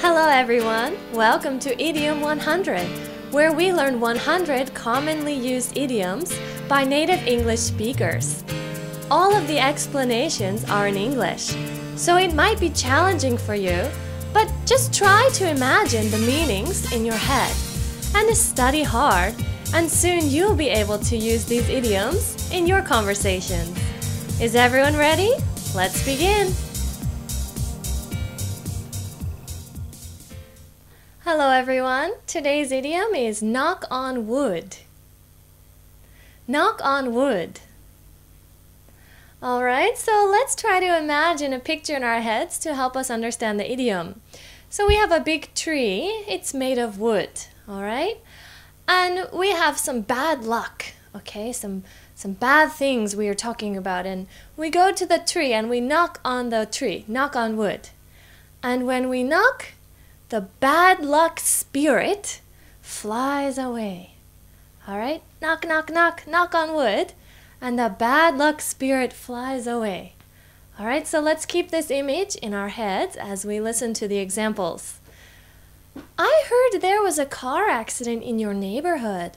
Hello everyone! Welcome to Idiom 100, where we learn 100 commonly used idioms by native English speakers. All of the explanations are in English, so it might be challenging for you, but just try to imagine the meanings in your head and study hard, and soon you'll be able to use these idioms in your conversations. Is everyone ready? Let's begin! Hello everyone! Today's idiom is knock on wood. Knock on wood. Alright, so let's try to imagine a picture in our heads to help us understand the idiom. So we have a big tree, it's made of wood, alright? And we have some bad luck, okay? Some bad things we are talking about, and we go to the tree and we knock on the tree, knock on wood. And when we knock, the bad luck spirit flies away. Alright? Knock, knock, knock, knock on wood, and the bad luck spirit flies away. Alright, so let's keep this image in our heads as we listen to the examples. I heard there was a car accident in your neighborhood.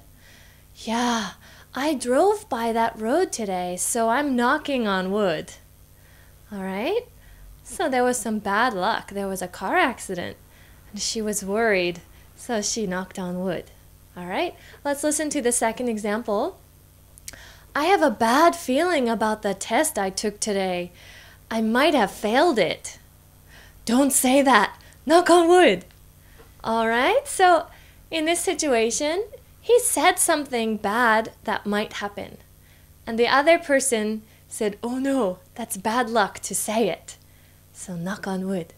Yeah, I drove by that road today, so I'm knocking on wood. Alright? So there was some bad luck. There was a car accident. And she was worried, so she knocked on wood. Alright, let's listen to the second example. I have a bad feeling about the test I took today. I might have failed it. Don't say that. Knock on wood. Alright, so in this situation, he said something bad that might happen. And the other person said, oh no, that's bad luck to say it. So knock on wood.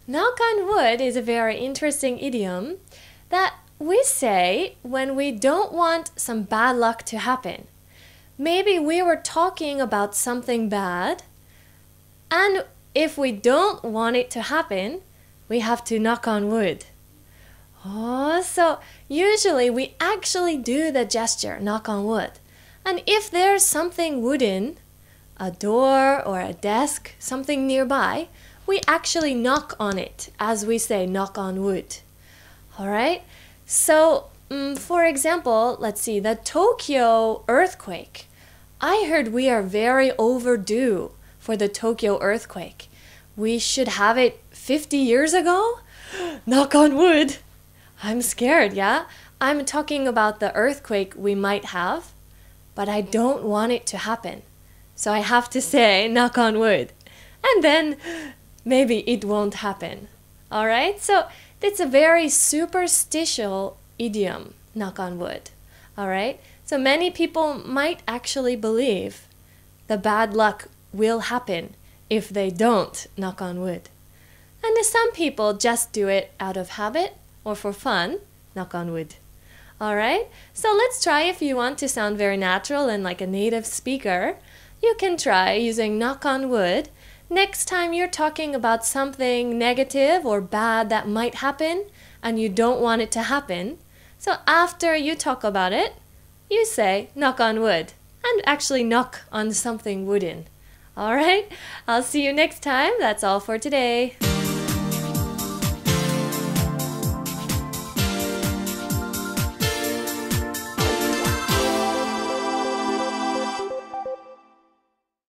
Knock on wood is a very interesting idiom that we say when we don't want some bad luck to happen. Maybe we were talking about something bad, and if we don't want it to happen, we have to knock on wood. Oh, so usually we actually do the gesture, knock on wood. And if there's something wooden, a door or a desk, something nearby, we actually knock on it, as we say, knock on wood. Alright? So, for example, let's see, the Tokyo earthquake. I heard we are very overdue for the Tokyo earthquake. We should have it 50 years ago? Knock on wood. I'm scared, yeah? I'm talking about the earthquake we might have, but I don't want it to happen. So I have to say, knock on wood. And then maybe it won't happen. Alright? So it's a very superstitious idiom, knock on wood. Alright? So many people might actually believe the bad luck will happen if they don't knock on wood. And some people just do it out of habit or for fun, knock on wood. Alright? So let's try. If you want to sound very natural and like a native speaker, you can try using knock on wood next time you're talking about something negative or bad that might happen and you don't want it to happen. So after you talk about it, you say knock on wood and actually knock on something wooden. Alright? I'll see you next time. That's all for today.